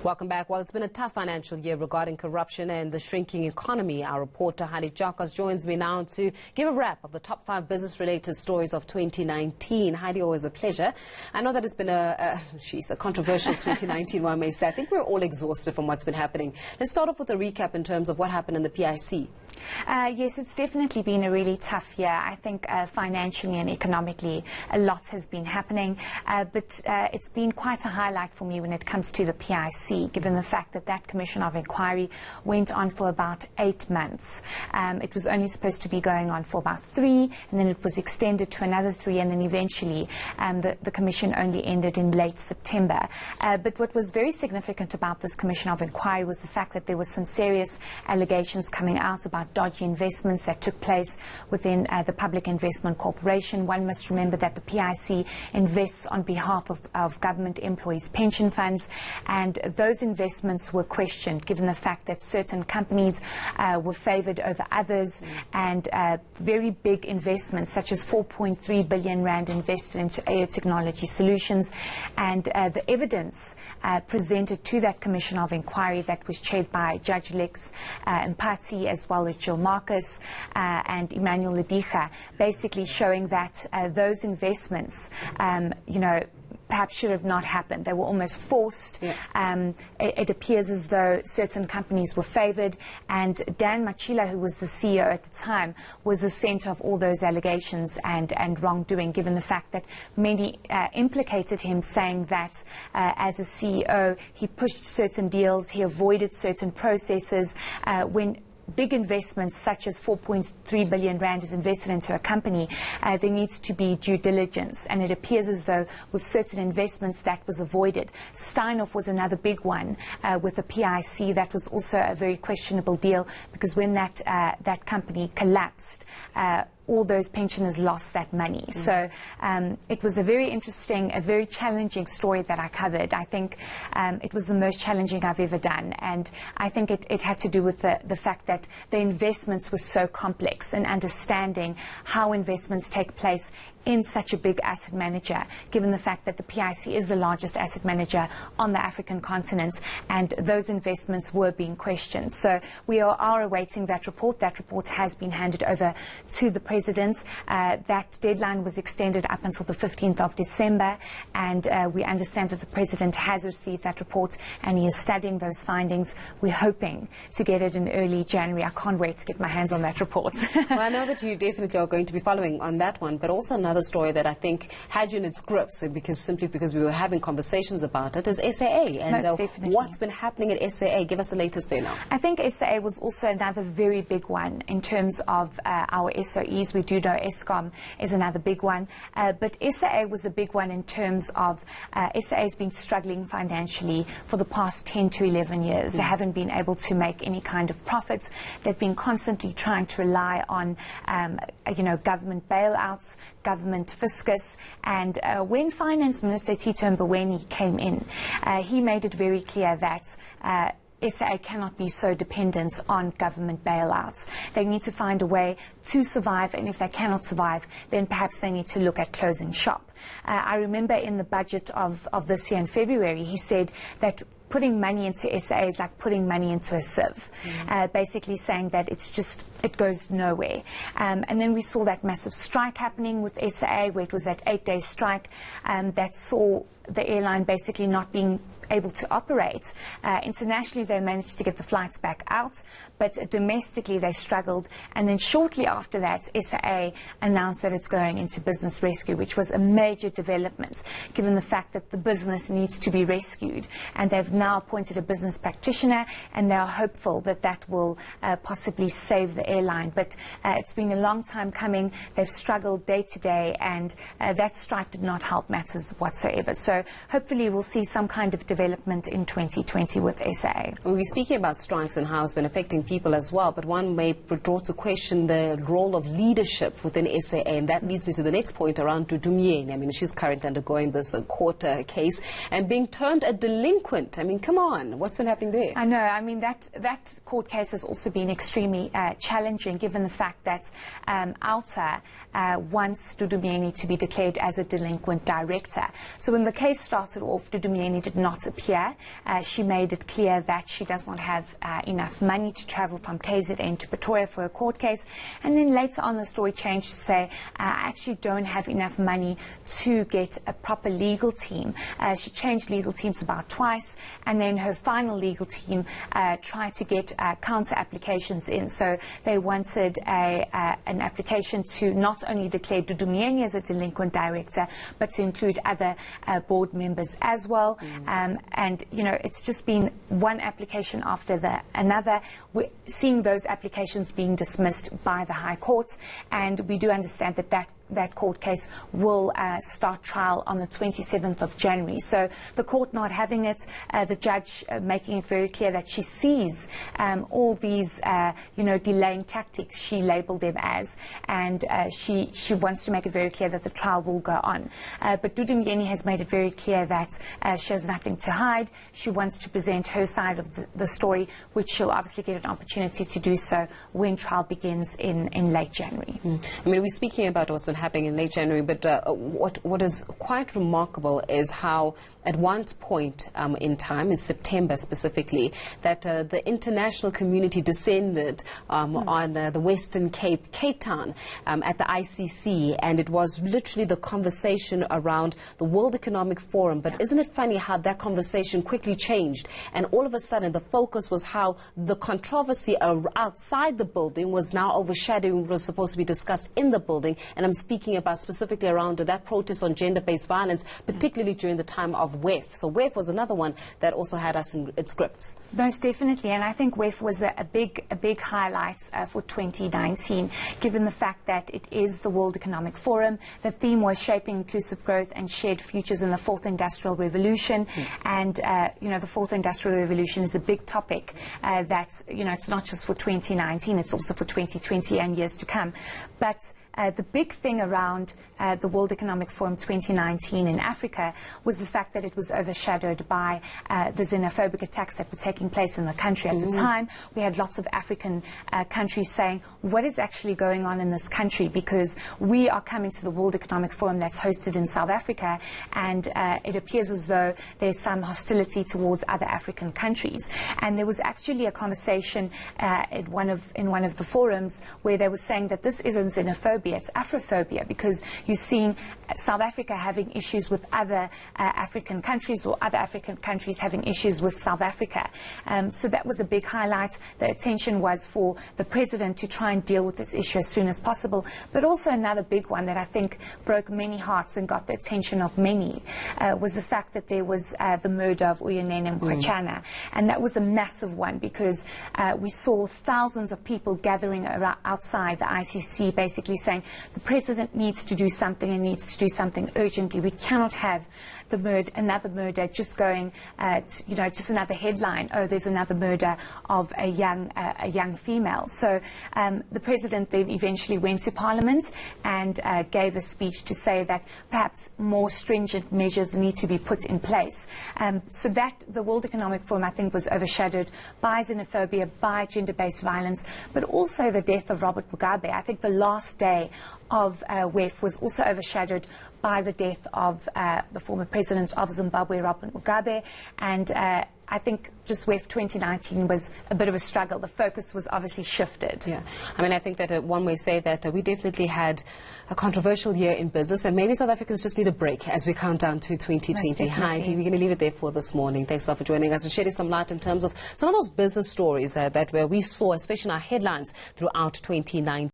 Welcome back. Well, it's been a tough financial year regarding corruption and the shrinking economy. Our reporter Heidi Jakas joins me now to give a wrap of the top 5 business-related stories of 2019. Heidi, always a pleasure. I know that it's been a controversial 2019, one may say. I think we're all exhausted from what's been happening. Let's start off with a recap in terms of what happened in the PIC. Yes, it's definitely been a really tough year. I think financially and economically a lot has been happening, but it's been quite a highlight for me when it comes to the PIC, given the fact that that Commission of Inquiry went on for about 8 months. It was only supposed to be going on for about 3, and then it was extended to another 3, and then eventually the Commission only ended in late September. But what was very significant about this Commission of Inquiry was the fact that there was some serious allegations coming out about dodgy investments that took place within the Public Investment Corporation. One must remember that the PIC invests on behalf of government employees' pension funds, and those investments were questioned given the fact that certain companies were favoured over others, and very big investments such as 4.3 billion rand invested into AO Technology Solutions, and the evidence presented to that Commission of Inquiry that was chaired by Judge Lex Mpati as well as Jill Marcus and Emmanuel Ledija, basically showing that those investments, perhaps should have not happened. They were almost forced. Yeah. It appears as though certain companies were favoured, and Dan Machila, who was the CEO at the time, was the centre of all those allegations and wrongdoing, given the fact that many implicated him, saying that as a CEO he pushed certain deals, he avoided certain processes. When big investments such as 4.3 billion rand is invested into a company, there needs to be due diligence, and it appears as though with certain investments that was avoided. Steinhoff was another big one with the PIC. That was also a very questionable deal, because when that company collapsed, all those pensioners lost that money. So it was a very interesting, a very challenging story that I covered. I think it was the most challenging I've ever done, and I think it had to do with the fact that the investments were so complex, and understanding how investments take place in such a big asset manager, given the fact that the PIC is the largest asset manager on the African continent, and those investments were being questioned. So we are awaiting that report. That report has been handed over to the President. That deadline was extended up until the 15th of December, and we understand that the President has received that report and he is studying those findings. We're hoping to get it in early January. I can't wait to get my hands on that report. Well, I know that you definitely are going to be following on that one, but also another story that I think had you in its grips, simply because we were having conversations about it, is SAA. And what's been happening at SAA? Give us the latest there now. I think SAA was also another very big one in terms of our SOEs. We do know Eskom is another big one, but SAA was a big one in terms of SAA has been struggling financially for the past 10 to 11 years. They haven't been able to make any kind of profits. They've been constantly trying to rely on government bailouts, government fiscus, and when Finance Minister Tito Mboweni came in, he made it very clear that SAA cannot be so dependent on government bailouts. They need to find a way to survive, and if they cannot survive, then perhaps they need to look at closing shop. I remember in the budget of this year in February, he said that putting money into SAA is like putting money into a sieve, basically saying that it goes nowhere. And then we saw that massive strike happening with SAA, where it was that 8-day strike that saw the airline basically not being able to operate. Internationally, they managed to get the flights back out, but domestically they struggled. And then shortly after that, SAA announced that it's going into business rescue, which was a major development, given the fact that the business needs to be rescued. And they've now appointed a business practitioner, and they are hopeful that that will possibly save the airline. But it's been a long time coming. They've struggled day to day, and that strike did not help matters whatsoever. So hopefully we'll see some kind of development in 2020 with SAA. Well, we're speaking about strikes and how it's been affecting people as well, but one may draw to question the role of leadership within SAA, and that leads me to the next point around Dudumieni. I mean, she's currently undergoing this court case and being termed a delinquent. I mean, come on, what's been happening there? I know. I mean, that court case has also been extremely challenging, given the fact that ALTA wants Dudumieni to be declared as a delinquent director. So when the case started off, Dudumieni did not disappear. She made it clear that she does not have enough money to travel from KZN to Pretoria for a court case. And then later on the story changed to say, I actually don't have enough money to get a proper legal team. She changed legal teams about twice, and then her final legal team tried to get counter applications in. So they wanted an application to not only declare Dudu Myeni as a delinquent director, but to include other board members as well. And, you know, it's just been one application after another. We're seeing those applications being dismissed by the High Court, and we do understand that court case will start trial on the 27th of January. So the court not having it, the judge making it very clear that she sees all these, you know, delaying tactics, she labelled them as, and she wants to make it very clear that the trial will go on. But Dudu Myeni has made it very clear that she has nothing to hide. She wants to present her side of the story, which she'll obviously get an opportunity to do so when trial begins in late January. I mean, we're speaking about what's been happening in late January, but what is quite remarkable is how at one point in time, in September specifically, that the international community descended on the Western Cape, Cape Town, at the ICC, and it was literally the conversation around the World Economic Forum. But isn't it funny how that conversation quickly changed, and all of a sudden the focus was how the controversy outside the building was now overshadowing what was supposed to be discussed in the building, and I'm speaking about specifically around that protest on gender-based violence, particularly during the time of WEF. So WEF was another one that also had us in its grips. Most definitely, and I think WEF was a big highlight for 2019, given the fact that it is the World Economic Forum. The theme was shaping inclusive growth and shared futures in the fourth industrial revolution, and you know, the fourth industrial revolution is a big topic that's, you know, it's not just for 2019, it's also for 2020 and years to come. But the big thing around the World Economic Forum 2019 in Africa was the fact that it was overshadowed by the xenophobic attacks that were taking place in the country at the time. We had lots of African countries saying, what is actually going on in this country? Because we are coming to the World Economic Forum that's hosted in South Africa, and it appears as though there's some hostility towards other African countries. And there was actually a conversation in one of the forums where they were saying that this isn't xenophobia, it's Afrophobia, because you're seeing South Africa having issues with other African countries, or other African countries having issues with South Africa. So that was a big highlight. The attention was for the president to try and deal with this issue as soon as possible. But also another big one that I think broke many hearts and got the attention of many was the fact that there was the murder of Uyinene Mkhwechana. And that was a massive one, because we saw thousands of people gathering outside the ICC, basically saying the president needs to do something and needs to do something urgently. We cannot have another murder just going, you know, just another headline. Oh, there's another murder of a young female. So the president then eventually went to Parliament and gave a speech to say that perhaps more stringent measures need to be put in place. So that the World Economic Forum, I think, was overshadowed by xenophobia, by gender-based violence, but also the death of Robert Mugabe. I think the last day of WEF was also overshadowed by the death of the former president of Zimbabwe, Robert Mugabe, and I think just WEF 2019 was a bit of a struggle. The focus was obviously shifted. Yeah, I mean, I think that one may say that we definitely had a controversial year in business, and maybe South Africans just need a break as we count down to 2020. Heidi, we're going to leave it there for this morning. Thanks a lot for joining us and shedding some light in terms of some of those business stories that we saw, especially in our headlines throughout 2019.